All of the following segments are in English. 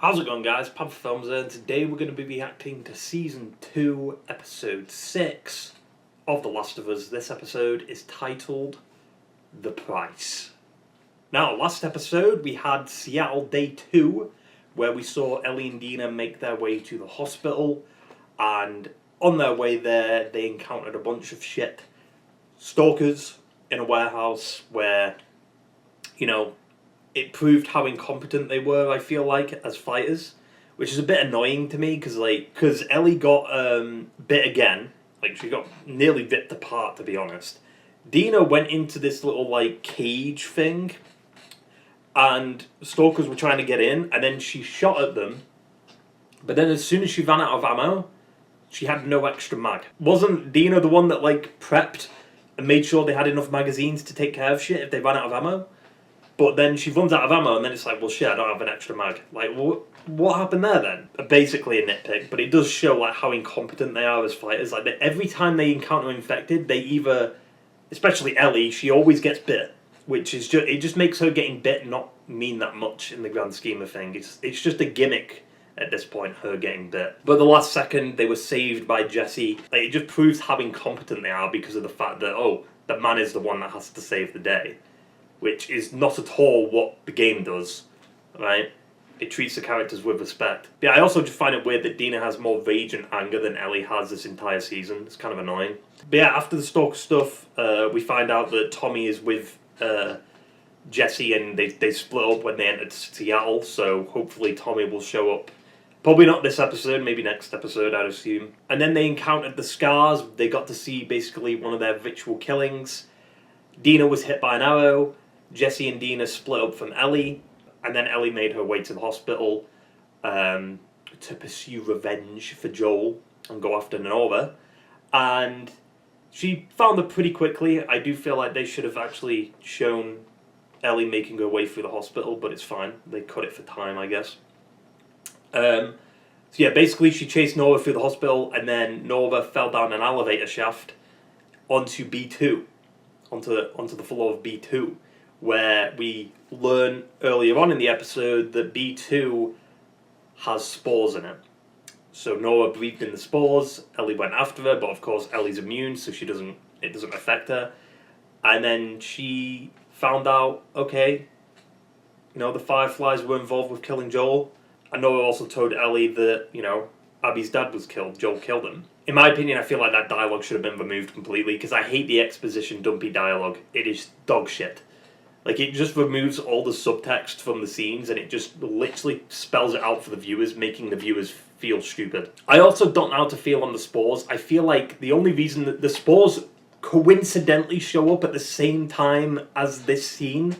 How's it going, guys? Panther Films here, and today we're going to be reacting to Season 2, Episode 6 of The Last of Us. This episode is titled The Price. Now, last episode we had Seattle Day 2, where we saw Ellie and Dina make their way to the hospital, and on their way there they encountered a bunch of shit stalkers in a warehouse where, it proved how incompetent they were, I feel like, as fighters, which is a bit annoying to me, because Ellie got bit again, she got nearly ripped apart, to be honest. Dina went into this little, cage thing, and stalkers were trying to get in, and then she shot at them, but then as soon as she ran out of ammo, she had no extra mag. Wasn't Dina the one that, prepped and made sure they had enough magazines to take care of shit if they ran out of ammo? But then she runs out of ammo, and then it's like, well, shit, I don't have an extra mag. What happened there then? Basically a nitpick, but it does show how incompetent they are as fighters. Every time they encounter infected, they either, especially Ellie, she always gets bit, which is it just makes her getting bit not mean that much in the grand scheme of things. It's just a gimmick at this point, her getting bit. But the last second, they were saved by Jesse. It just proves how incompetent they are because of the fact that, the man is the one that has to save the day. Which is not at all what the game does, right? It treats the characters with respect. But yeah, I also just find it weird that Dina has more rage and anger than Ellie has this entire season. It's kind of annoying. But yeah, after the stalker stuff, we find out that Tommy is with Jesse, and they split up when they entered Seattle, so hopefully Tommy will show up. Probably not this episode, maybe next episode, I'd assume. And then they encountered the Scars. They got to see basically one of their ritual killings. Dina was hit by an arrow. Jesse and Dina split up from Ellie, and then Ellie made her way to the hospital to pursue revenge for Joel and go after Nora. And she found it pretty quickly. I do feel like they should have actually shown Ellie making her way through the hospital, but it's fine. They cut it for time, I guess. So yeah, basically she chased Nora through the hospital, and then Nora fell down an elevator shaft onto B2, onto the floor of B2. Where we learn earlier on in the episode that B2 has spores in it. So Nora breathed in the spores, Ellie went after her, but of course Ellie's immune, so it doesn't affect her. And then she found out, the Fireflies were involved with killing Joel. And Nora also told Ellie that, Abby's dad was killed, Joel killed him. In my opinion, I feel like that dialogue should have been removed completely, because I hate the exposition dumpy dialogue. It is dog shit. It just removes all the subtext from the scenes, and it just literally spells it out for the viewers, making the viewers feel stupid. I also don't know how to feel on the spores. I feel like the only reason that the spores coincidentally show up at the same time as this scene,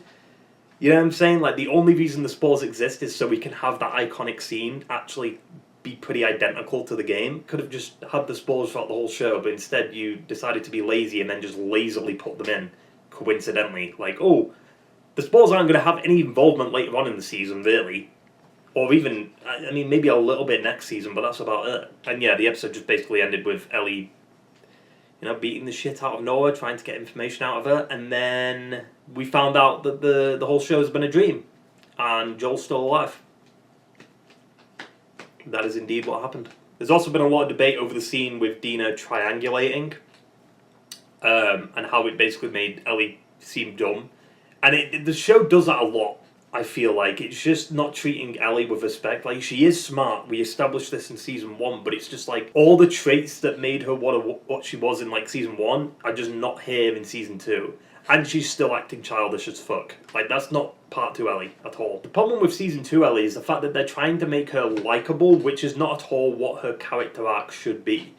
you know what I'm saying? The only reason the spores exist is so we can have that iconic scene actually be pretty identical to the game. Could have just had the spores throughout the whole show, but instead you decided to be lazy and then just lazily put them in coincidentally. The spores aren't going to have any involvement later on in the season, really. Or even, maybe a little bit next season, but that's about it. And yeah, the episode just basically ended with Ellie, beating the shit out of Nora, trying to get information out of her. And then we found out that the whole show has been a dream. And Joel's still alive. That is indeed what happened. There's also been a lot of debate over the scene with Dina triangulating. And how it basically made Ellie seem dumb. And the show does that a lot, I feel like. It's just not treating Ellie with respect. She is smart. We established this in Season 1, but it's just all the traits that made her what she was in Season 1 are just not here in Season 2. And she's still acting childish as fuck. That's not Part 2 Ellie at all. The problem with Season 2 Ellie is the fact that they're trying to make her likeable, which is not at all what her character arc should be.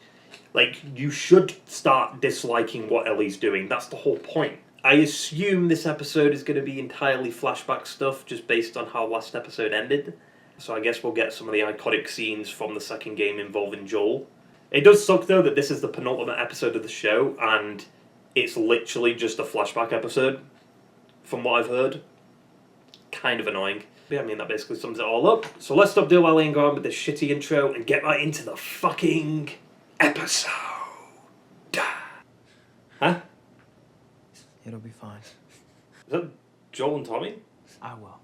You should start disliking what Ellie's doing. That's the whole point. I assume this episode is going to be entirely flashback stuff, just based on how last episode ended. So I guess we'll get some of the iconic scenes from the second game involving Joel. It does suck, though, that this is the penultimate episode of the show, and it's literally just a flashback episode, from what I've heard. Kind of annoying. But yeah, that basically sums it all up. So let's stop dilly-dallying on with this shitty intro and get right into the fucking episode. Huh? It'll be fine. Is that Joel and Tommy? I will.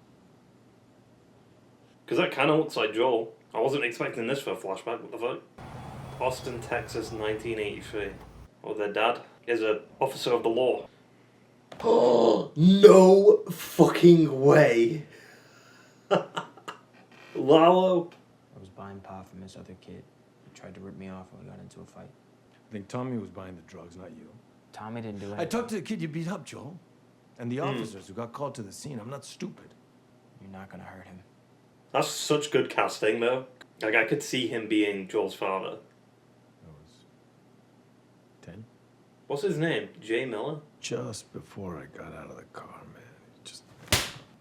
Because that kind of looks like Joel. I wasn't expecting this for a flashback. What the fuck? Austin, Texas, 1983. Oh, their dad is an officer of the law. Oh, no fucking way. Lalo. I was buying pot from this other kid. He tried to rip me off when we got into a fight. I think Tommy was buying the drugs, not you. Tommy didn't do anything. I talked to the kid you beat up, Joel. And the officers who got called to the scene. I'm not stupid. You're not gonna hurt him. That's such good casting, though. Like, I could see him being Joel's father. I was 10. What's his name? Jay Miller? Just before I got out of the car, man.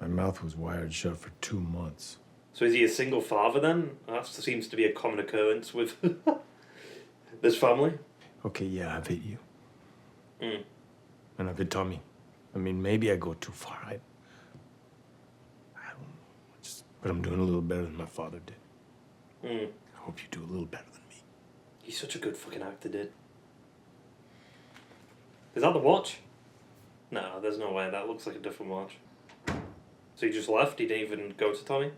My mouth was wired shut for 2 months. So is he a single father then? That seems to be a common occurrence with this family. Okay, yeah, I've hit you. Mm. And I've hit Tommy. I mean, maybe I go too far. I don't know. But I'm doing a little better than my father did. Mm. I hope you do a little better than me. He's such a good fucking actor, dude. Is that the watch? No, there's no way. That looks like a different watch. So he just left? He didn't even go to Tommy?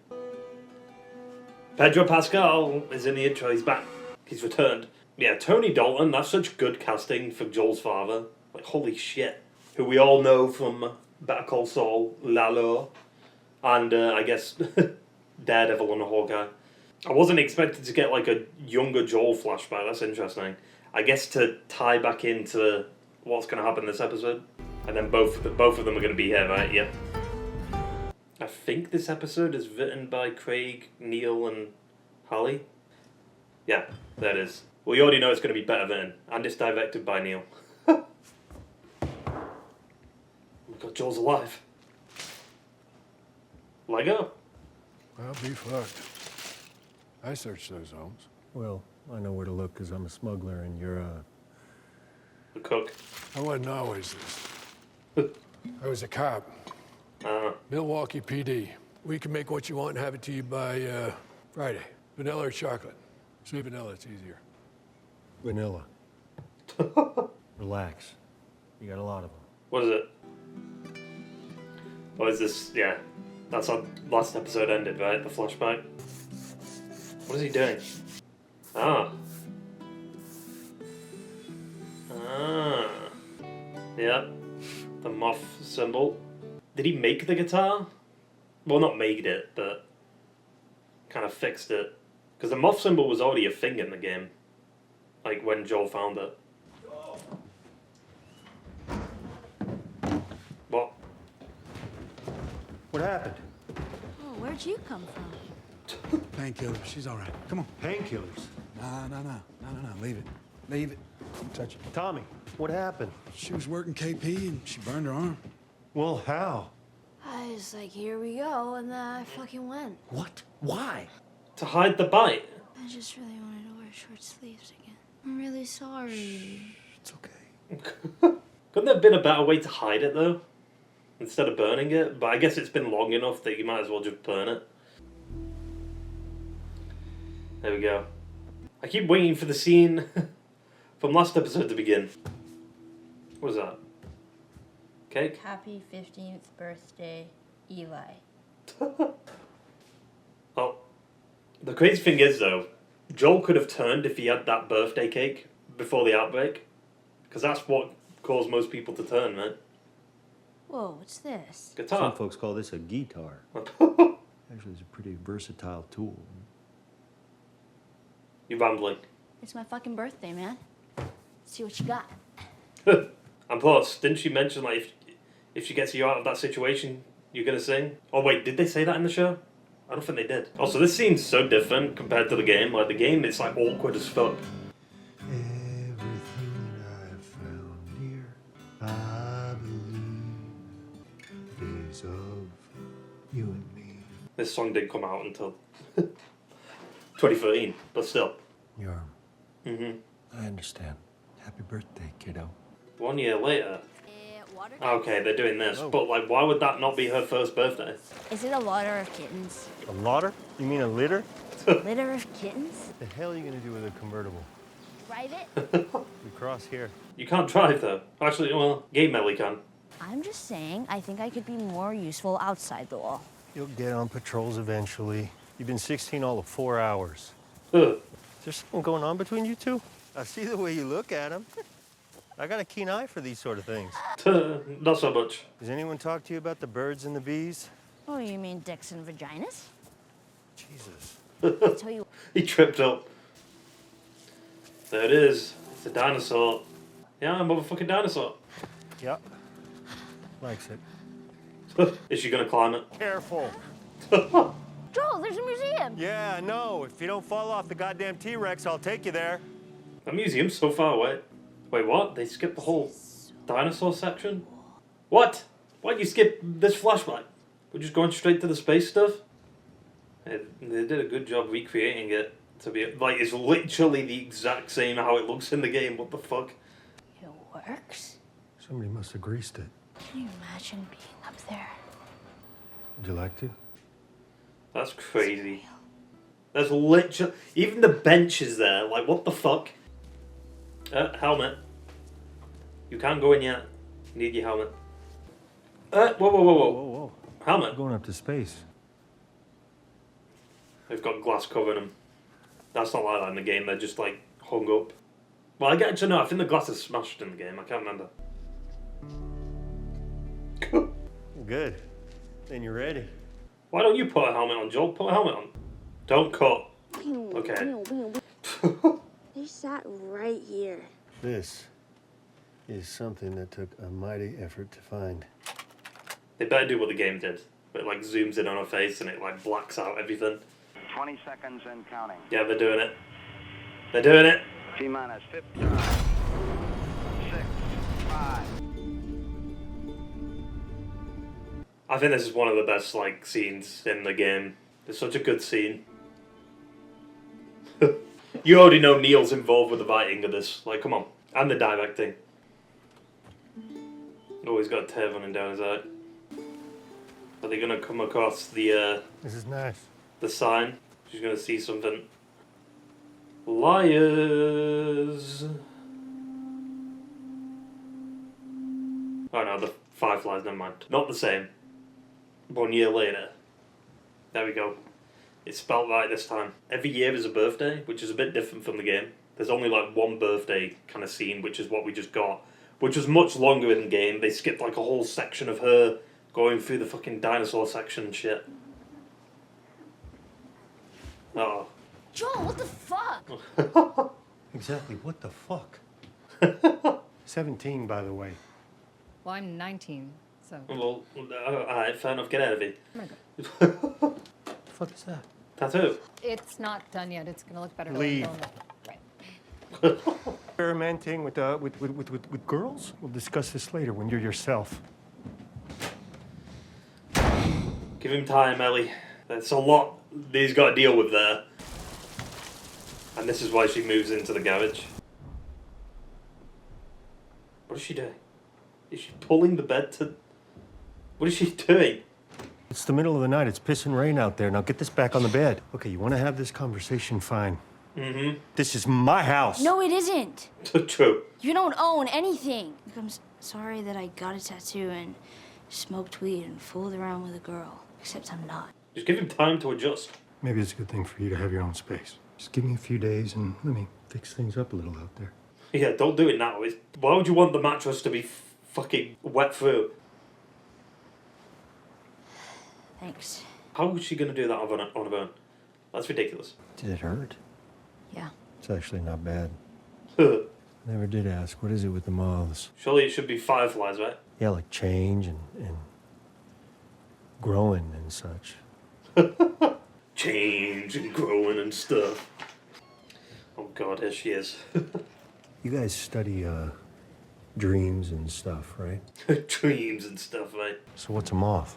Pedro Pascal is in the intro. He's back. He's returned. Yeah, Tony Dalton. That's such good casting for Joel's father. Like, holy shit. Who we all know from Better Call Saul, Lalo, and I guess Daredevil and Hawkeye. I wasn't expecting to get like a younger Joel flashback. That's interesting. I guess to tie back into what's going to happen this episode. And then both of them are going to be here, right? Yep. I think this episode is written by Craig, Neil, and Holly. Yeah, there it is. Well, you already know it's going to be better written. And it's directed by Neil. Oh my god, Joel's alive. Lego? Well, be fucked. I searched those homes. Well, I know where to look because I'm a smuggler and you're The cook. I wasn't always this. I was a cop. Milwaukee PD. We can make what you want and have it to you by Friday. Vanilla or chocolate? Say vanilla, it's easier. vanilla. Relax. You got a lot of them. What is it? What is this? Yeah. That's how last episode ended, right? The flashback. What is he doing? Ah. Ah. Yep. The moth symbol. Did he make the guitar? Well, not made it, but kind of fixed it. Because the moth symbol was already a thing in the game. Like when Joel found it. What? What happened? Oh, where'd you come from? Painkiller. She's all right. Come on. Painkillers. No. Leave it. Leave it. Don't touch it. Tommy, what happened? She was working KP and she burned her arm. Well, how? I was like, here we go, and then I fucking went. What? Why? To hide the bite. I just really wanted to wear short sleeves again. I'm really sorry. It's okay. Couldn't there have been a better way to hide it, though? Instead of burning it? But I guess it's been long enough that you might as well just burn it. There we go. I keep waiting for the scene from last episode to begin. What is that? Cake? Happy 15th birthday, Eli. Oh. The crazy thing is, though, Joel could have turned if he had that birthday cake before the outbreak. Because that's what caused most people to turn, right? Whoa, what's this? Guitar. Some folks call this a guitar. Actually, it's a pretty versatile tool. You're rambling. It's my fucking birthday, man. Let's see what you got. And plus, didn't she mention, like, if she gets you out of that situation, you're gonna sing? Oh wait, did they say that in the show? I don't think they did. Also, this scene's so different compared to the game. Like, the game, it's like awkward as fuck. Everything I've found here, I believe, is of you and me. This song didn't come out until 2013, but still. Your arm. Mm-hmm. I understand. Happy birthday, kiddo. 1 year later. Water? Okay, they're doing this, but like, why would that not be her first birthday? Is it a litter of kittens? A lotter? You mean a litter? Litter of kittens? The hell are you gonna do with a convertible? Drive it? We cross here. You can't drive though. Actually, well, Gay Melly can. I'm just saying, I think I could be more useful outside the wall. You'll get on patrols eventually. You've been 16 all of 4 hours. Huh. Is there something going on between you two? I see the way you look at him. I got a keen eye for these sort of things. Not so much. Does anyone talk to you about the birds and the bees? Oh, you mean dicks and vaginas? Jesus. I'll tell you. He tripped up. There it is. It's a dinosaur. Yeah, a motherfucking dinosaur. Yep. Likes it. Is she gonna climb it? Careful. Joel, there's a museum. Yeah, no. If you don't fall off the goddamn T-Rex, I'll take you there. The museum's so far away. Wait, what? They skipped the whole dinosaur section? What? Why'd you skip this flashback? We're just going straight to the space stuff? They did a good job recreating it to be like it's literally the exact same how it looks in the game. What the fuck? It works. Somebody must have greased it. Can you imagine being up there? Would you like to? That's crazy. There's literally even the bench is there. Like what the fuck? Helmet. You can't go in yet. You need your helmet. Whoa, whoa, whoa, whoa. Whoa, whoa. Helmet. I'm going up to space. They've got glass covering them. That's not like that in the game. They're just like hung up. Well, I actually no. I think the glass is smashed in the game. I can't remember. Good. Then you're ready. Why don't you put a helmet on, Joel? Put a helmet on. Don't cut. Okay. They sat right here. This is something that took a mighty effort to find. They better do what the game did. But it like zooms in on her face and it like blacks out everything. 20 seconds and counting. Yeah, they're doing it. They're doing it. T-minus 50. 6, 5. I think this is one of the best like scenes in the game. It's such a good scene. You already know Neil's involved with the writing of this. Like, come on. And the directing. Oh, he's got a tear running down his eye. Are they gonna come across the This is nice. the sign? She's gonna see something. Liars. Oh no, the fireflies, never mind. Not the same. 1 year later. There we go. It's spelt right this time. Every year is a birthday, which is a bit different from the game. There's only like one birthday kind of scene, which is what we just got. Which was much longer in the game. They skipped like a whole section of her going through the fucking dinosaur section and shit. Oh. Joel, what the fuck? Exactly. What the fuck? 17, by the way. Well, I'm 19, so. Well, alright, fair enough. Get out of here. I'm What the fuck is that? Tattoo. It's not done yet. It's gonna look better. Leave. when I go in. Right. Experimenting with girls? We'll discuss this later when you're yourself. Give him time, Ellie. That's a lot he's got to deal with there. And this is why she moves into the garage. What is she doing? Is she pulling the bed to... What is she doing? It's the middle of the night. It's pissing rain out there. Now get this back on the bed. Okay, you want to have this conversation? Fine. Mm-hmm. This is my house. No, it isn't. True. You don't own anything. I'm sorry that I got a tattoo and smoked weed and fooled around with a girl. Except I'm not. Just give him time to adjust. Maybe it's a good thing for you to have your own space. Just give me a few days and let me fix things up a little out there. Yeah, don't do it now. Why would you want the mattress to be fucking wet through? Thanks. How was she going to do that on her own? That's ridiculous. Did it hurt? Yeah. It's actually not bad. Surely Never did ask. What is it with the moths? it should be fireflies, right? Yeah, like change and growing and such. Change and growing and stuff. Oh god, here she is. You guys study dreams and stuff, right? Dreams and stuff, right? So what's a moth?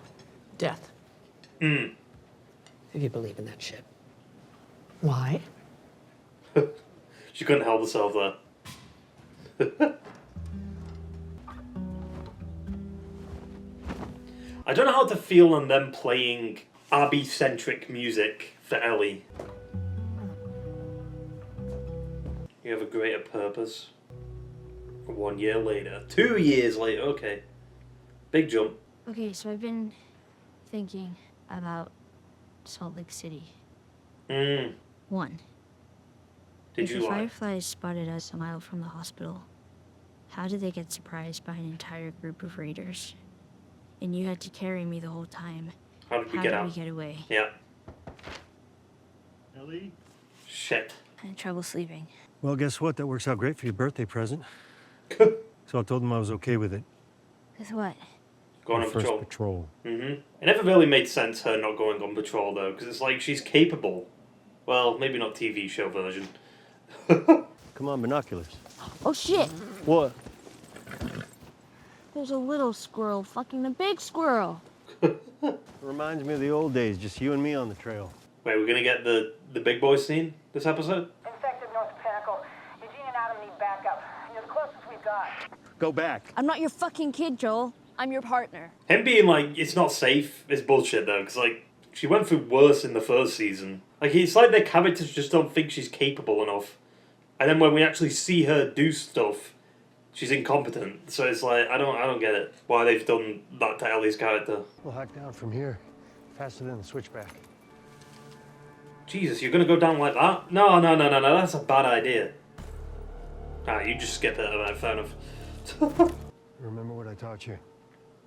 Death. Hmm. If you believe in that shit. Why? She couldn't help herself there. I don't know how to feel on them playing Abby-centric music for Ellie. You have a greater purpose. 1 year later. 2 years later, okay. Big jump. Okay, so I've been thinking about Salt Lake City. One. Did If you the lie? Fireflies spotted us a mile from the hospital, how did they get surprised by an entire group of raiders? And you had to carry me the whole time. How did we How get did out? we get away? Yeah. Ellie? Shit. I had trouble sleeping. Well, guess what? That works out great for your birthday present. So I told him I was okay with it. With what? Going Your on first patrol. patrol. It never really made sense her not going on patrol though, because it's like she's capable. Well, maybe not TV show version. Come on, binoculars. Oh shit! What? There's a little squirrel fucking a big squirrel. Reminds me of the old days, just you and me on the trail. Wait, we're gonna get the big boy scene this episode? Infected North Pinnacle. Eugene and Adam need backup. You're the closest we've got. Go back. I'm not your fucking kid, Joel. I'm your partner. Him being like, it's not safe is bullshit though, because like, she went through worse in the first season. Like, it's like their characters just don't think she's capable enough. And then when we actually see her do stuff, she's incompetent. So it's like, I don't get it. Why they've done that to Ellie's character. We'll hack down from here. Faster than the switchback. Jesus, you're gonna go down like that? No, that's a bad idea. Ah, you just skip it, alright, fair enough. Remember what I taught you?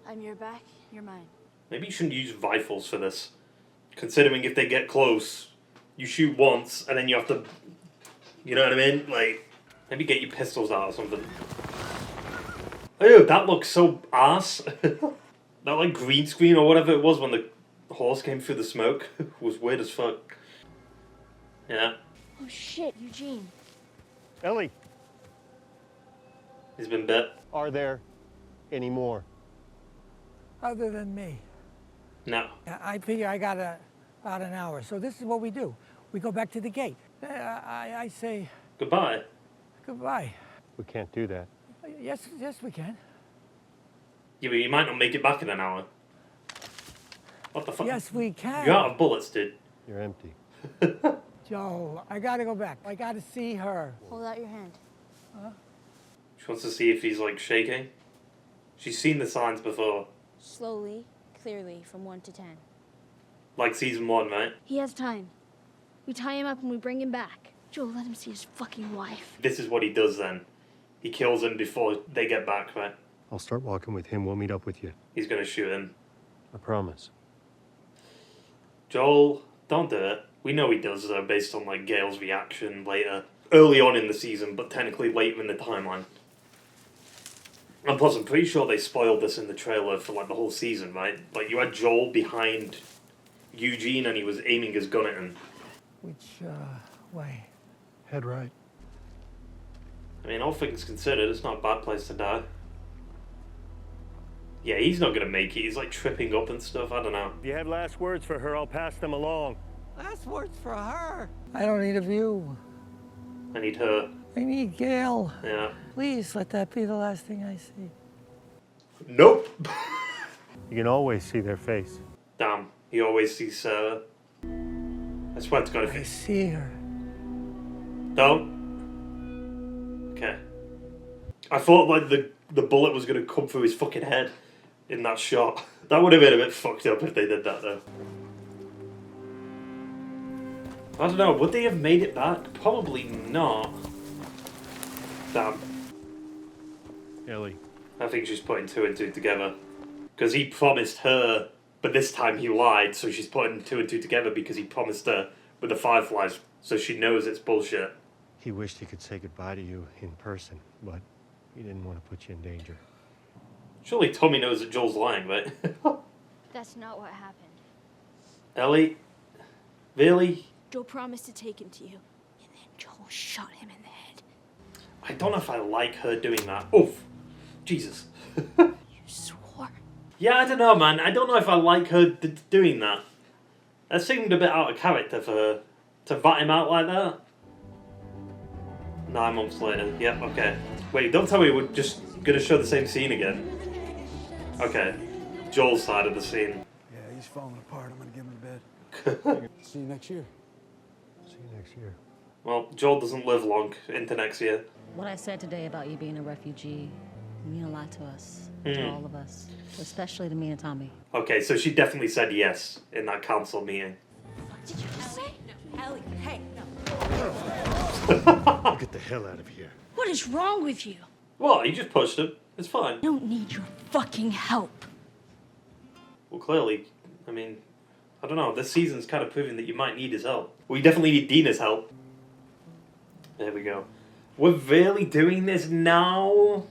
I'm your back, you're mine. Maybe you shouldn't use rifles for this. Considering if they get close, you shoot once, and then you have to... You know what I mean? Like, maybe get your pistols out or something. Oh, that looks so arse. That, like, green screen or whatever it was when the horse came through the smoke was weird as fuck. Yeah. Oh shit, Eugene. Ellie, He's been bit. are there any more? Other than me. No. I figure I got about an hour. So this is what we do. We go back to the gate. I say Goodbye. goodbye. We can't do that. Yes, we can. Yeah, but you might not make it back in an hour. What the fuck? Yes, we can. You're out of bullets, dude. You're empty. Joe, I gotta go back. I gotta see her. Hold out your hand. Huh? She wants to see if he's, like, shaking. She's seen the signs before. Slowly, clearly, from 1 to 10. Like season 1, right? He has time. We tie him up and we bring him back. Joel, let him see his fucking wife. This is what he does then. He kills him before they get back, right? I'll start walking with him. We'll meet up with you. He's gonna shoot him. I promise. Joel, don't do it. We know he does, though, based on, like, Gail's reaction later. Early on in the season, but technically later in the timeline. And plus, I'm pretty sure they spoiled this in the trailer for, like, the whole season, right? Like, you had Joel behind Eugene and he was aiming his gun at him. Which way? Head right. I mean, all things considered, it's not a bad place to die. Yeah, he's not gonna make it. He's, like, tripping up and stuff. I don't know. If you have last words for her, I'll pass them along. Last words for her. I don't need a view. I need her. I need Gail. Yeah. Please let that be the last thing I see. Nope. You can always see their face. Damn. He always sees Sarah. I swear to God if I he... see her. Don't. Okay. I thought, like, the bullet was going to come through his fucking head in that shot. That would have been a bit fucked up if they did that, though. I don't know, would they have made it back? Probably not. Damn. Ellie. I think she's putting 2 and 2 together. Because he promised her, but this time he lied, so she's putting 2 and 2 together because he promised her with the Fireflies, so she knows it's bullshit. He wished he could say goodbye to you in person, but he didn't want to put you in danger. Surely Tommy knows that Joel's lying, right? That's not what happened. Ellie? Really? Joel promised to take him to you, and then Joel shot him in the head. I don't know if I like her doing that. Oof. Jesus. You swore. Yeah, I don't know, man. I don't know if I like her doing that. That seemed a bit out of character for her. To vat him out like that. 9 months later. Yep, okay. Wait, don't tell me we're just gonna show the same scene again. Okay. Joel's side of the scene. Yeah, he's falling apart. I'm gonna give him to bed. See you next year. See you next year. Well, Joel doesn't live long into next year. What I said today about you being a refugee mean a lot to us, to all of us, especially to me and Tommy. Okay, so she definitely said yes in that council meeting. What did you just say? Ellie. the hell out of here. What is wrong with you? What? He just pushed him. It's fine. I don't need your fucking help. Well, clearly, I mean, I don't know. This season's kind of proving that you might need his help. Well, you definitely need Dina's help. There we go. We're really doing this now?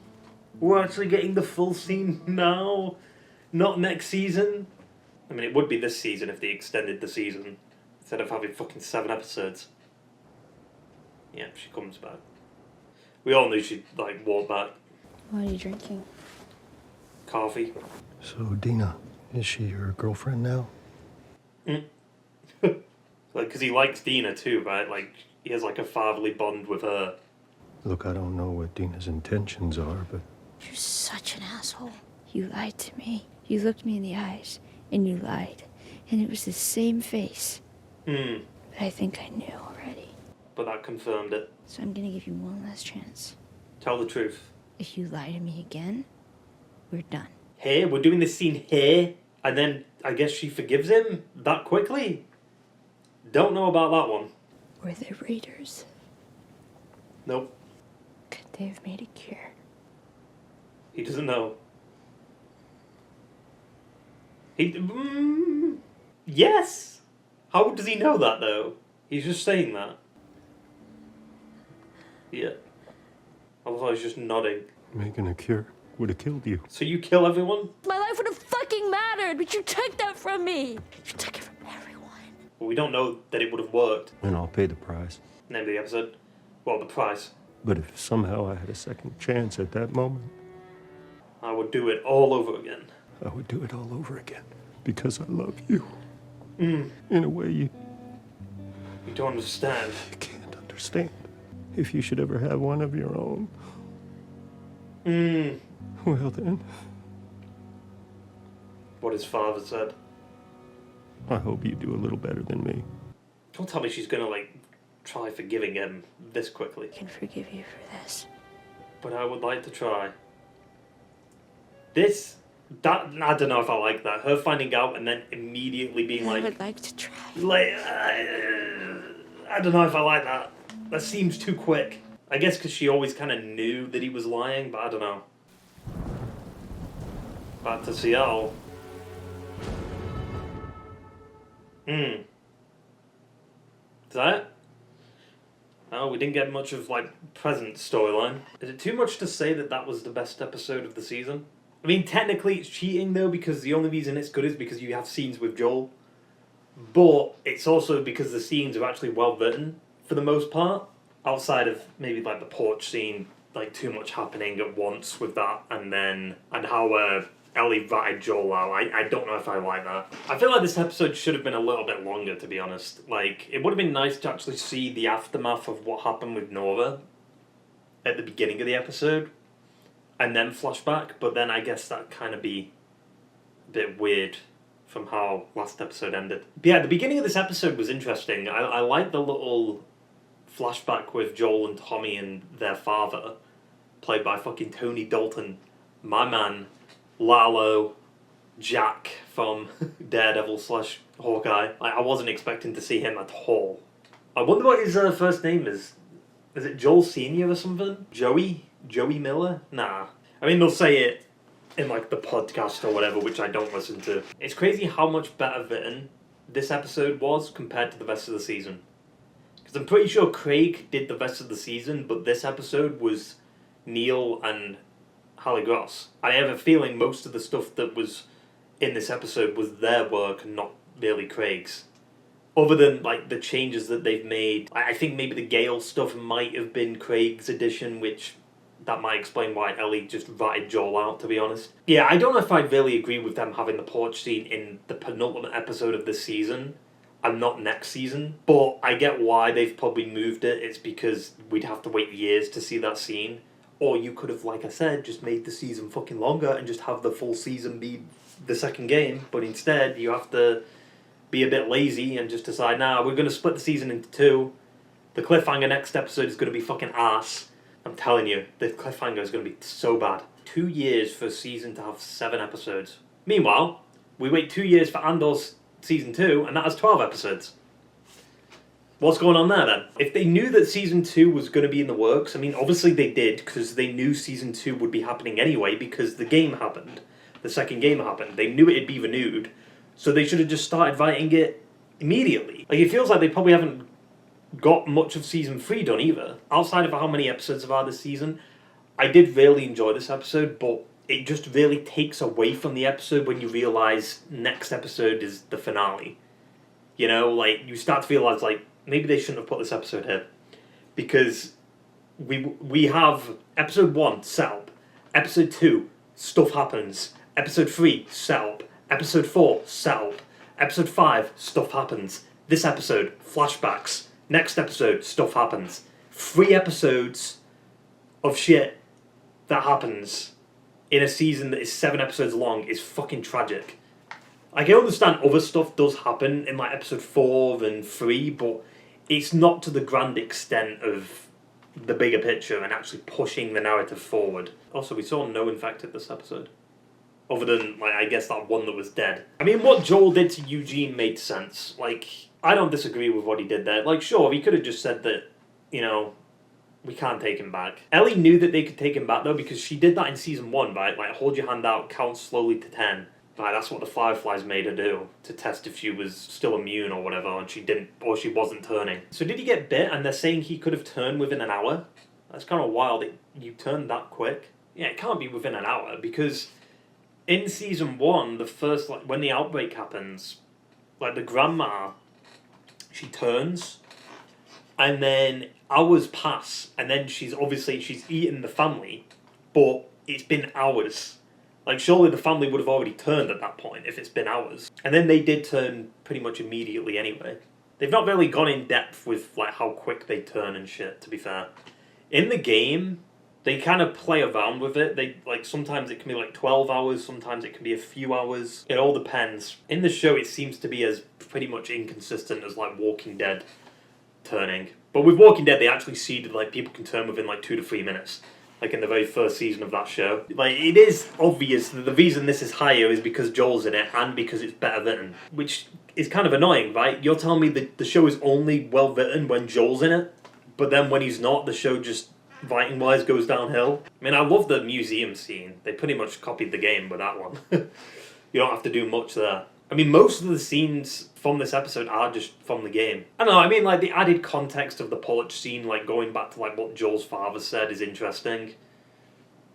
We're actually getting the full scene now? Not next season? I mean, it would be this season if they extended the season instead of having fucking 7 episodes. Yeah, she comes back. We all knew she'd, like, walk back. What are you drinking? Coffee. So, Dina, is she your girlfriend now? Like, because he likes Dina too, right? Like, he has, like, a fatherly bond with her. Look, I don't know what Dina's intentions are, but... You're such an asshole. You lied to me. You looked me in the eyes, and you lied. And it was the same face. But I think I knew already. But that confirmed it. So I'm gonna give you one last chance. Tell the truth. If you lie to me again, we're done. Here? We're doing this scene here? And then, I guess she forgives him that quickly? Don't know about that one. Were they raiders? Nope. Could they have made a cure? He doesn't know. Yes! How does he know that, though? He's just saying that. Yeah. I thought he was just nodding. Making a cure would have killed you. So you kill everyone? My life would have fucking mattered, but you took that from me. You took it from everyone. Well, we don't know that it would have worked. And I'll pay the price. Name of the episode. Well, the price. But if somehow I had a second chance at that moment, I would do it all over again. I would do it all over again. Because I love you. In a way you don't understand. You can't understand. If you should ever have one of your own. Well then. What his father said. I hope you do a little better than me. Don't tell me she's gonna, like, try forgiving him this quickly. I can forgive you for this. But I would like to try. I don't know if I like that. Her finding out and then immediately being like... I would like to try. Like, I don't know if I like that. That seems too quick. I guess because she always kind of knew that he was lying, but I don't know. Back to Seattle. Is that it? Oh, we didn't get much of, like, present storyline. Is it too much to say that that was the best episode of the season? I mean, technically it's cheating, though, because the only reason it's good is because you have scenes with Joel. But it's also because the scenes are actually well written, for the most part. Outside of maybe, like, the porch scene, like, too much happening at once with that. And how Ellie ratted Joel out. I don't know if I like that. I feel like this episode should have been a little bit longer, to be honest. Like, it would have been nice to actually see the aftermath of what happened with Nora at the beginning of the episode. And then flashback, but then I guess that'd kind of be a bit weird from how last episode ended. But yeah, the beginning of this episode was interesting. I like the little flashback with Joel and Tommy and their father, played by fucking Tony Dalton. My man, Lalo, Jack from Daredevil / Hawkeye. I wasn't expecting to see him at all. I wonder what his first name is. Is it Joel Sr. or something? Joey? Joey Miller? Nah. I mean, they'll say it in, like, the podcast or whatever, which I don't listen to. It's crazy how much better written this episode was compared to the rest of the season. Because I'm pretty sure Craig did the rest of the season, but this episode was Neil and Halle Gross. I have a feeling most of the stuff that was in this episode was their work and not really Craig's. Other than, like, the changes that they've made. I think maybe the Gale stuff might have been Craig's addition, which that might explain why Ellie just ratted Joel out, to be honest. Yeah, I don't know if I'd really agree with them having the porch scene in the penultimate episode of this season and not next season. But I get why they've probably moved it. It's because we'd have to wait years to see that scene. Or you could have, like I said, just made the season fucking longer and just have the full season be the second game. But instead, you have to be a bit lazy and just decide, nah, we're going to split the season into 2. The cliffhanger next episode is going to be fucking ass. I'm telling you, the cliffhanger is going to be so bad. 2 years for a season to have 7 episodes. Meanwhile, we wait 2 years for Andor's season 2, and that has 12 episodes. What's going on there then? If they knew that season 2 was going to be in the works, I mean, obviously they did, because they knew season 2 would be happening anyway, because the game happened. The second game happened. They knew it'd be renewed, so they should have just started writing it immediately. Like, it feels like they probably haven't got much of season 3 done either. Outside of how many episodes there are this season, I did really enjoy this episode, but it just really takes away from the episode when you realise next episode is the finale. You know, like, you start to realise, like, maybe they shouldn't have put this episode here. Because we have episode 1, setup. Episode 2, stuff happens. Episode 3, setup. Episode 4, setup. Episode 5, stuff happens. This episode, flashbacks. Next episode, stuff happens. 3 episodes of shit that happens in a season that is 7 episodes long is fucking tragic. I can understand other stuff does happen in like episode 4 and 3, but it's not to the grand extent of the bigger picture and actually pushing the narrative forward. Also, we saw no infected this episode. Other than, like, I guess that one that was dead. I mean, what Joel did to Eugene made sense. Like, I don't disagree with what he did there. Like, sure, he could have just said that, you know, we can't take him back. Ellie knew that they could take him back, though, because she did that in season 1, right? Like, hold your hand out, count slowly to 10. Like, that's what the Fireflies made her do, to test if she was still immune or whatever, and she didn't, or she wasn't turning. So did he get bit, and they're saying he could have turned within an hour? That's kind of wild that you turned that quick. Yeah, it can't be within an hour, because in season 1, the first, like, when the outbreak happens, like, the grandma, she turns, and then hours pass, and then she's eaten the family, but it's been hours. Like, surely the family would have already turned at that point if it's been hours. And then they did turn pretty much immediately anyway. They've not really gone in depth with, like, how quick they turn and shit, to be fair. In the game, they kind of play around with it. They, like, sometimes it can be, like, 12 hours, sometimes it can be a few hours. It all depends. In the show, it seems to be as pretty much inconsistent as, like, Walking Dead turning. But with Walking Dead, they actually see that, like, people can turn within, like, 2 to 3 minutes. Like in the very first season of that show. Like, it is obvious that the reason this is higher is because Joel's in it and because it's better written. Which is kind of annoying, right? You're telling me that the show is only well written when Joel's in it, but then when he's not, the show just, writing-wise, goes downhill. I mean, I love the museum scene. They pretty much copied the game with that one. You don't have to do much there. I mean, most of the scenes from this episode are just from the game. I don't know, I mean, like, the added context of the porch scene, like, going back to, like, what Joel's father said is interesting.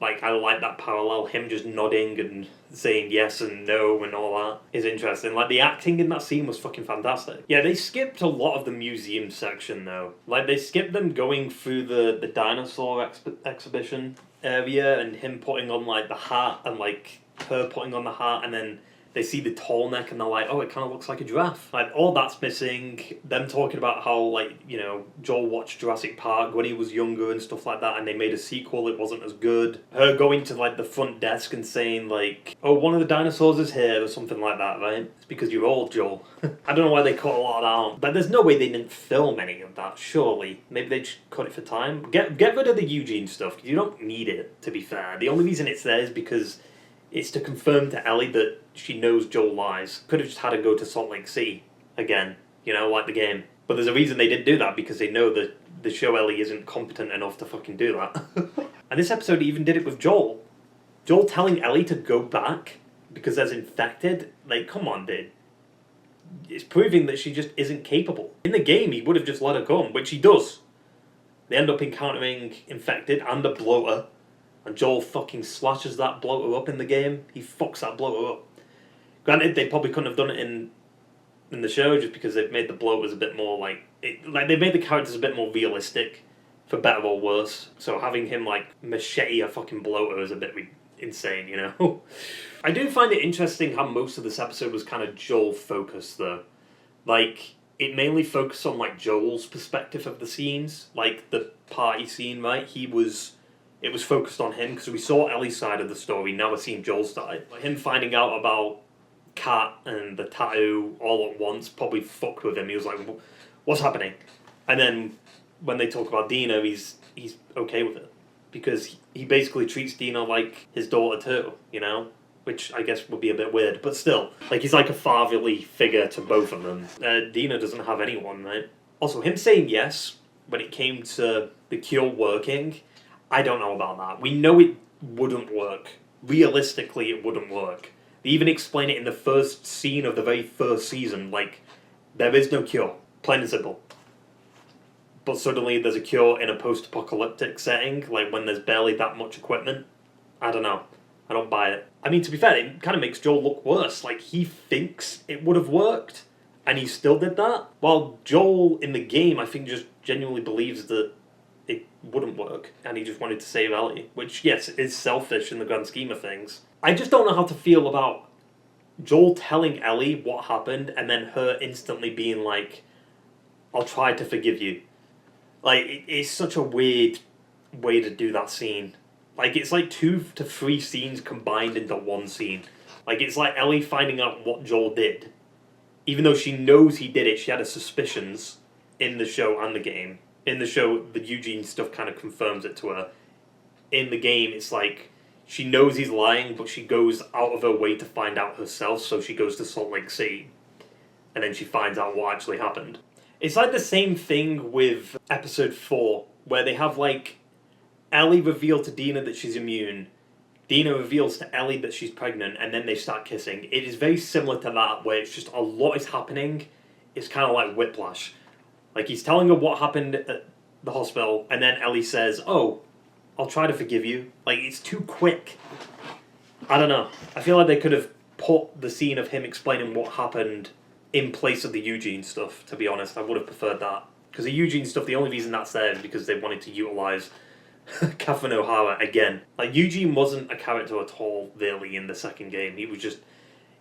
Like, I like that parallel, him just nodding and saying yes and no and all that is interesting. Like, the acting in that scene was fucking fantastic. Yeah, they skipped a lot of the museum section, though. Like, they skipped them going through the dinosaur exhibition area and him putting on, like, the hat and, like, her putting on the hat, and then they see the tall neck and they're like, oh, it kind of looks like a giraffe. Like, all that's missing. Them talking about how, like, you know, Joel watched Jurassic Park when he was younger and stuff like that, and they made a sequel, it wasn't as good. Her going to, like, the front desk and saying, like, oh, one of the dinosaurs is here, or something like that, right? It's because you're old, Joel. I don't know why they cut a lot of that out. But there's no way they didn't film any of that, surely. Maybe they just cut it for time. Get rid of the Eugene stuff, because you don't need it, to be fair. The only reason it's there is because it's to confirm to Ellie that she knows Joel lies. Could have just had her go to Salt Lake City again, you know, like the game. But there's a reason they didn't do that, because they know that the show Ellie isn't competent enough to fucking do that. And this episode even did it with Joel. Joel telling Ellie to go back because there's infected. Like, come on, dude. It's proving that she just isn't capable. In the game, he would have just let her come, which he does. They end up encountering infected and a bloater. And Joel fucking slashes that bloater up in the game. He fucks that bloater up. Granted, they probably couldn't have done it in the show just because they've made the bloaters a bit more like they've made the characters a bit more realistic, for better or worse. So having him like machete a fucking bloater is a bit insane, you know. I do find it interesting how most of this episode was kind of Joel focused though. Like, it mainly focused on like Joel's perspective of the scenes, like the party scene, right? It was focused on him, because we saw Ellie's side of the story, now we're seeing Joel's side. Like, him finding out about Kat and the tattoo all at once probably fucked with him. He was like, what's happening? And then when they talk about Dina, he's okay with it. Because he basically treats Dina like his daughter too, you know? Which I guess would be a bit weird, but still. Like, he's like a fatherly figure to both of them. Dina doesn't have anyone, right? Also, him saying yes when it came to the cure working, I don't know about that. We know it wouldn't work. Realistically, it wouldn't work. They even explain it in the first scene of the very first season, like, there is no cure. Plain and simple. But suddenly there's a cure in a post-apocalyptic setting, like when there's barely that much equipment. I don't know. I don't buy it. I mean, to be fair, it kind of makes Joel look worse. Like, he thinks it would have worked, and he still did that. While Joel, in the game, I think just genuinely believes that it wouldn't work, and he just wanted to save Ellie. Which, yes, is selfish in the grand scheme of things. I just don't know how to feel about Joel telling Ellie what happened, and then her instantly being like, I'll try to forgive you. Like, it's such a weird way to do that scene. Like, it's like 2 to 3 scenes combined into one scene. Like, it's like Ellie finding out what Joel did. Even though she knows he did it, she had her suspicions in the show and the game. In the show, the Eugene stuff kind of confirms it to her. In the game, it's like, she knows he's lying, but she goes out of her way to find out herself, so she goes to Salt Lake City. And then she finds out what actually happened. It's like the same thing with episode 4, where they have, like, Ellie reveal to Dina that she's immune, Dina reveals to Ellie that she's pregnant, and then they start kissing. It is very similar to that, where it's just a lot is happening. It's kind of like Whiplash. Like, he's telling her what happened at the hospital, and then Ellie says, oh, I'll try to forgive you. Like, it's too quick. I don't know. I feel like they could have put the scene of him explaining what happened in place of the Eugene stuff, to be honest. I would have preferred that. Because the Eugene stuff, the only reason that's there is because they wanted to utilise Catherine O'Hara again. Like, Eugene wasn't a character at all, really, in the second game. He was just...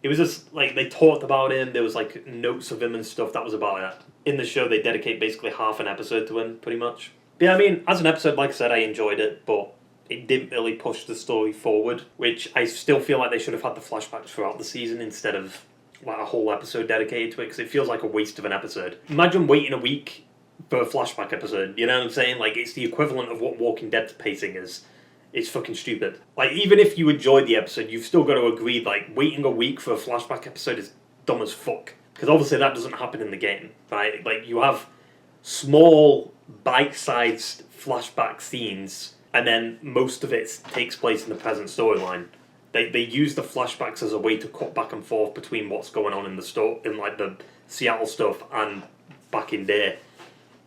It was just, like, they talked about him, there was, like, notes of him and stuff, that was about it. In the show, they dedicate basically half an episode to him, pretty much. But yeah, I mean, as an episode, like I said, I enjoyed it, but it didn't really push the story forward, which I still feel like they should have had the flashbacks throughout the season instead of like a whole episode dedicated to it, because it feels like a waste of an episode. Imagine waiting a week for a flashback episode, you know what I'm saying? Like, it's the equivalent of what Walking Dead's pacing is. It's fucking stupid. Like, even if you enjoyed the episode, you've still got to agree, like, waiting a week for a flashback episode is dumb as fuck. Because obviously that doesn't happen in the game, right? Like, you have small, bite-sized flashback scenes, and then most of it takes place in the present storyline. They use the flashbacks as a way to cut back and forth between what's going on in the in like the Seattle stuff and back in there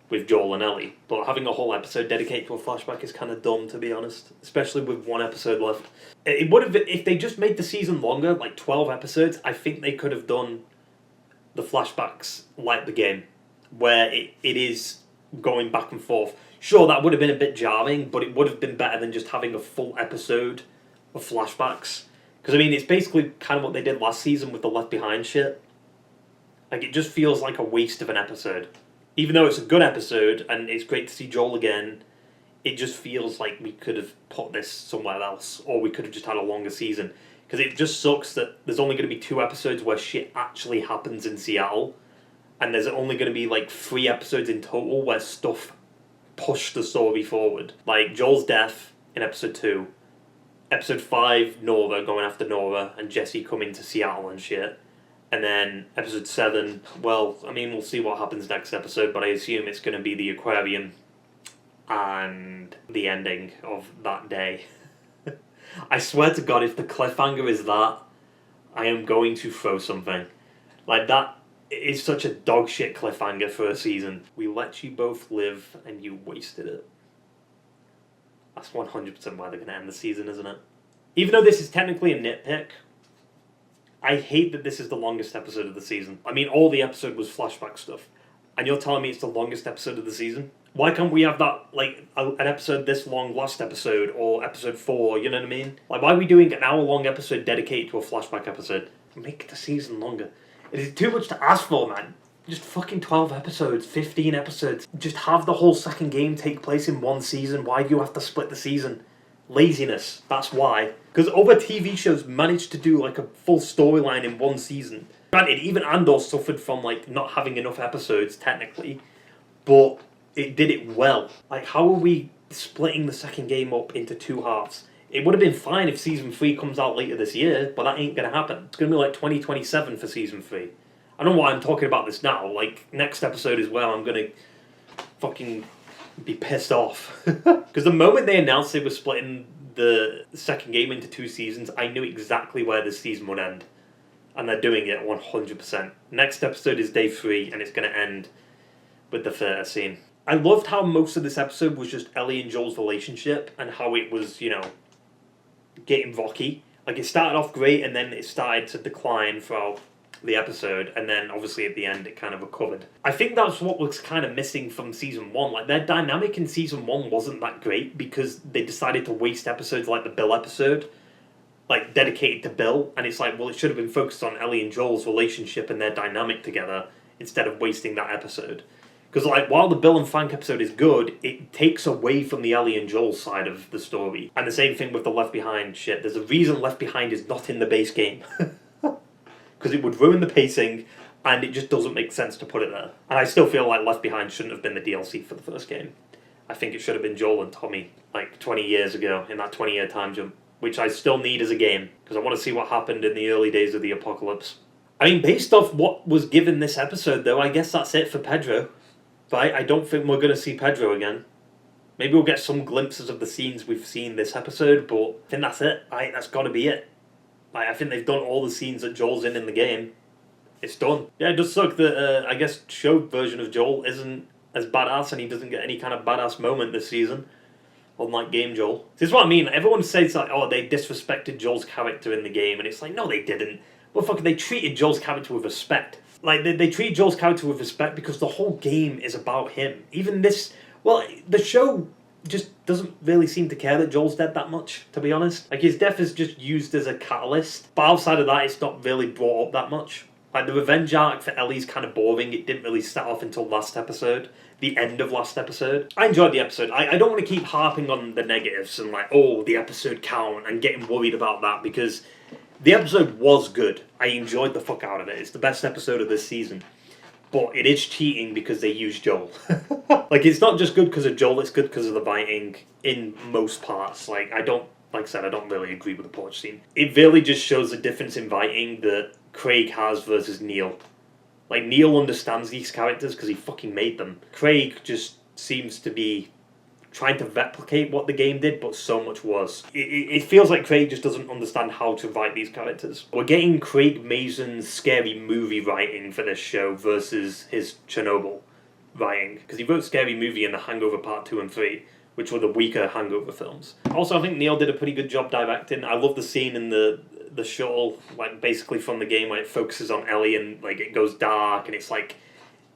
with Joel and Ellie. But having a whole episode dedicated to a flashback is kind of dumb, to be honest. Especially with one episode left. It would have, if they just made the season longer, like 12 episodes, I think they could have done the flashbacks like the game, where it is going back and forth. Sure, that would have been a bit jarring, but it would have been better than just having a full episode of flashbacks. Because, I mean, it's basically kind of what they did last season with the Left Behind shit. Like, it just feels like a waste of an episode. Even though it's a good episode, and it's great to see Joel again, it just feels like we could have put this somewhere else, or we could have just had a longer season. Because it just sucks that there's only going to be 2 episodes where shit actually happens in Seattle, and there's only going to be, like, 3 episodes in total where stuff pushed the story forward. Like, Joel's death in episode 2, episode 5, Nora going after Nora, and Jesse coming to Seattle and shit. And then episode 7, well, I mean, we'll see what happens next episode, but I assume it's going to be the aquarium and the ending of that day. I swear to God, if the cliffhanger is that, I am going to throw something. Like, that is such a dog shit cliffhanger for a season. We let you both live, and you wasted it. That's 100% why they're going to end the season, isn't it? Even though this is technically a nitpick, I hate that this is the longest episode of the season. I mean, all the episode was flashback stuff. And you're telling me it's the longest episode of the season? Why can't we have that, like, an episode this long last episode, or episode 4, you know what I mean? Like, why are we doing an hour-long episode dedicated to a flashback episode? Make the season longer. It is too much to ask for, man. Just fucking 12 episodes, 15 episodes. Just have the whole second game take place in one season. Why do you have to split the season? Laziness, that's why. Because other TV shows managed to do, like, a full storyline in one season. Granted, even Andor suffered from, like, not having enough episodes, technically. But it did it well. Like, how are we splitting the second game up into 2 halves? It would have been fine if Season 3 comes out later this year, but that ain't going to happen. It's going to be like 2027 for Season 3. I don't know why I'm talking about this now. Like, next episode is where I'm gonna fucking be pissed off. Because the moment they announced they were splitting the second game into 2 seasons, I knew exactly where this season would end. And they're doing it 100%. Next episode is day 3, and it's going to end with the theatre scene. I loved how most of this episode was just Ellie and Joel's relationship, and how it was, you know, getting rocky. Like, it started off great, and then it started to decline throughout the episode, and then obviously at the end it kind of recovered. I think that's what was kind of missing from season 1. Like, their dynamic in season 1 wasn't that great because they decided to waste episodes like the Bill episode, like dedicated to Bill, and it's like, well, it should have been focused on Ellie and Joel's relationship and their dynamic together instead of wasting that episode. Because, like, while the Bill and Frank episode is good, it takes away from the Ellie and Joel side of the story. And the same thing with the Left Behind shit. There's a reason Left Behind is not in the base game. Because it would ruin the pacing, and it just doesn't make sense to put it there. And I still feel like Left Behind shouldn't have been the DLC for the first game. I think it should have been Joel and Tommy, like 20 years ago, in that 20-year time jump, which I still need as a game, because I want to see what happened in the early days of the apocalypse. I mean, based off what was given this episode, though, I guess that's it for Pedro. But I don't think we're going to see Pedro again. Maybe we'll get some glimpses of the scenes we've seen this episode, but I think that's it. That's got to be it. Like, I think they've done all the scenes that Joel's in the game. It's done. Yeah, it does suck that, I guess, show version of Joel isn't as badass, and he doesn't get any kind of badass moment this season. Unlike game Joel. This is what I mean. Everyone says, like, oh, they disrespected Joel's character in the game, and it's like, no, they didn't. Well, fuck, they treated Joel's character with respect. Like, they treat Joel's character with respect because the whole game is about him. Even this... Well, the show just doesn't really seem to care that Joel's dead that much, to be honest. Like, his death is just used as a catalyst. But outside of that, it's not really brought up that much. Like, the revenge arc for Ellie's kind of boring. It didn't really start off until last episode. The end of last episode. I enjoyed the episode. I don't want to keep harping on the negatives and like, oh, the episode count and getting worried about that because the episode was good. I enjoyed the fuck out of it. It's the best episode of this season. But it is cheating because they use Joel. Like, it's not just good because of Joel, it's good because of the biting in most parts. Like I said, I don't really agree with the porch scene. It really just shows the difference in biting that Craig has versus Neil. Like, Neil understands these characters because he fucking made them. Craig just seems to be trying to replicate what the game did, but so much worse. It feels like Craig just doesn't understand how to write these characters. We're getting Craig Mazin's scary movie writing for this show versus his Chernobyl writing. Because he wrote Scary Movie in The Hangover Part 2 and 3, which were the weaker Hangover films. Also, I think Neil did a pretty good job directing. I love the scene in the shuttle, like, basically from the game where it focuses on Ellie and, like, it goes dark and it's, like,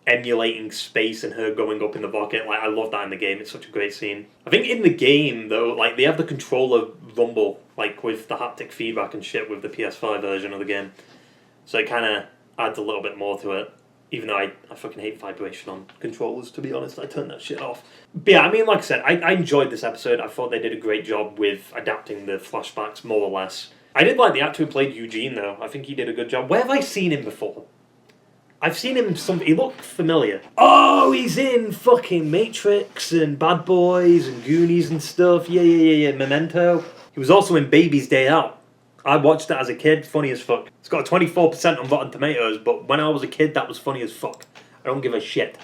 emulating space and her going up in the rocket. Like, I love that in the game. It's such a great scene. I think in the game, though, like, they have the controller rumble, like, with the haptic feedback and shit with the PS5 version of the game. So it kind of adds a little bit more to it. Even though I fucking hate vibration on controllers, to be honest. I turn that shit off. But yeah, I mean, like I said, I enjoyed this episode. I thought they did a great job with adapting the flashbacks, more or less. I did like the actor who played Eugene, though. I think he did a good job. Where have I seen him before? I've seen him he looked familiar. Oh, he's in fucking Matrix and Bad Boys and Goonies and stuff. Yeah. Memento. He was also in Baby's Day Out. I watched that as a kid. Funny as fuck. It's got a 24% on Rotten Tomatoes, but when I was a kid, that was funny as fuck. I don't give a shit.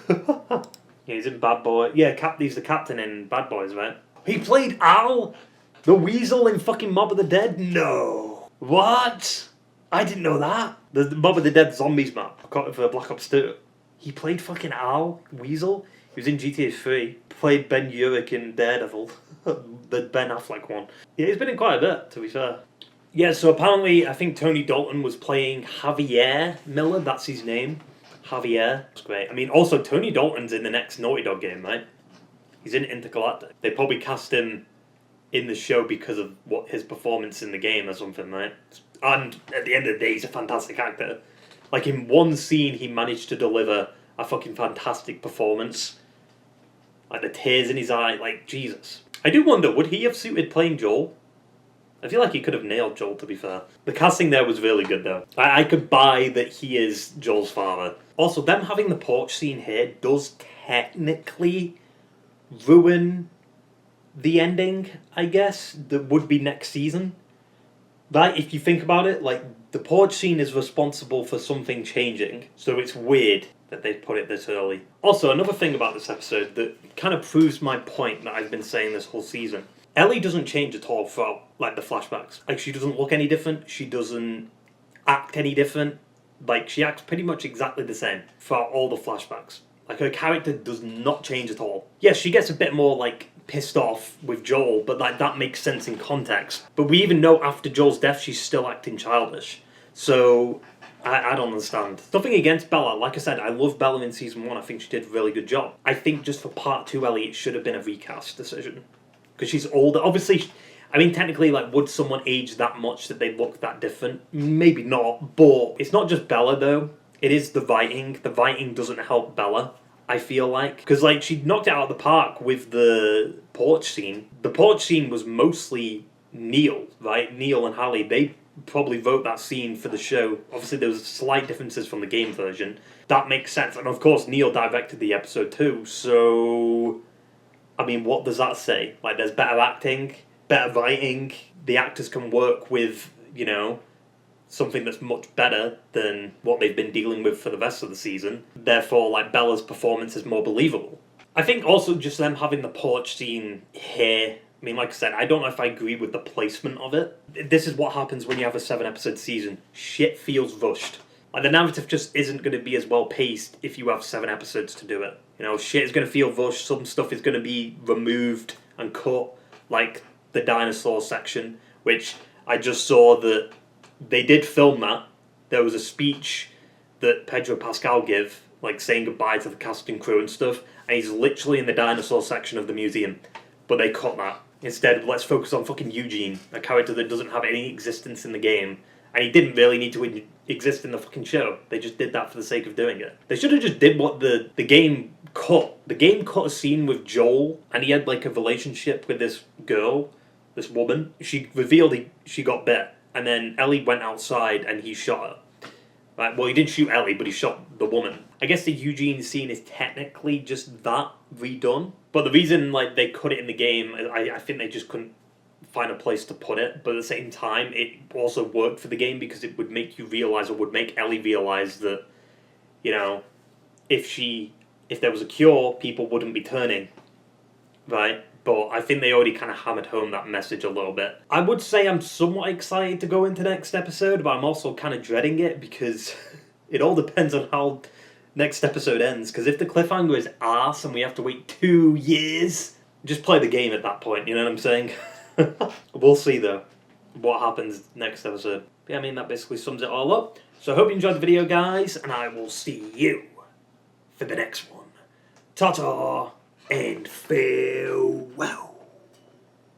Yeah, he's in Bad Boy. Yeah, he's the captain in Bad Boys, right? He played Al, the Weasel in fucking Mob of the Dead? No. What? I didn't know that. The Mob of the Dead Zombies map. I got it for Black Ops 2. He played fucking Al, Weasel. He was in GTA 3. Played Ben Urich in Daredevil. The Ben Affleck one. Yeah, he's been in quite a bit, to be fair. Yeah, so apparently, I think Tony Dalton was playing Javier Miller. That's his name. Javier. That's great. I mean, also, Tony Dalton's in the next Naughty Dog game, right? He's in Intergalactic. They probably cast him in the show because of what his performance in the game or something, right? And at the end of the day, he's a fantastic actor. Like, in one scene, he managed to deliver a fucking fantastic performance. Like, the tears in his eye, like, Jesus. I do wonder, would he have suited playing Joel? I feel like he could have nailed Joel, to be fair. The casting there was really good, though. I could buy that he is Joel's father. Also, them having the porch scene here does technically ruin the ending, I guess, that would be next season. Right, if you think about it, like, The porch scene is responsible for something changing, so it's weird that they put it this early. Also, another thing about this episode that kind of proves my point that I've been saying this whole season. Ellie doesn't change at all throughout, like, the flashbacks. Like, she doesn't look any different, she doesn't act any different. Like, she acts pretty much exactly the same throughout all the flashbacks. Like, her character does not change at all. Yes, she gets a bit more, like, pissed off with Joel, but like that makes sense in context. But we even know after Joel's death, she's still acting childish. So, I don't understand. Nothing against Bella. Like I said, I love Bella in season 1. I think she did a really good job. I think just for part 2, Ellie, it should have been a recast decision. Because she's older. Obviously, I mean, technically, like, would someone age that much that they look that different? Maybe not. But it's not just Bella, though. It is the writing. The writing doesn't help Bella, I feel like. Because, like, she knocked it out of the park with the porch scene. The porch scene was mostly Neil, right? Neil and Hallie, they probably wrote that scene for the show. Obviously, there was slight differences from the game version. That makes sense. And, of course, Neil directed the episode too. So, I mean, what does that say? Like, there's better acting, better writing. The actors can work with, you know, something that's much better than what they've been dealing with for the rest of the season. Therefore, like, Bella's performance is more believable. I think also just them having the porch scene here, I mean, like I said, I don't know if I agree with the placement of it. This is what happens when you have a 7-episode season. Shit feels rushed. Like, the narrative just isn't going to be as well paced if you have 7 episodes to do it. You know, shit is going to feel rushed, some stuff is going to be removed and cut, like the dinosaur section, which I just saw that they did film that. There was a speech that Pedro Pascal gave, like saying goodbye to the cast and crew and stuff, and he's literally in the dinosaur section of the museum. But they cut that. Instead, let's focus on fucking Eugene, a character that doesn't have any existence in the game. And he didn't really need to exist in the fucking show. They just did that for the sake of doing it. They should have just did what the game cut. The game cut a scene with Joel, and he had like a relationship with this girl, this woman. She revealed she got bit. And then Ellie went outside and he shot her. Right, well, he didn't shoot Ellie, but he shot the woman. I guess the Eugene scene is technically just that redone. But the reason like they cut it in the game, I think they just couldn't find a place to put it. But at the same time, it also worked for the game because it would make you realize, or would make Ellie realize that, you know, if there was a cure, people wouldn't be turning. Right? But I think they already kind of hammered home that message a little bit. I would say I'm somewhat excited to go into next episode, but I'm also kind of dreading it because it all depends on how next episode ends. Because if the cliffhanger is arse and we have to wait 2 years, just play the game at that point, you know what I'm saying? We'll see though what happens next episode. Yeah, I mean, that basically sums it all up. So I hope you enjoyed the video, guys, and I will see you for the next one. Ta-ta and farewell.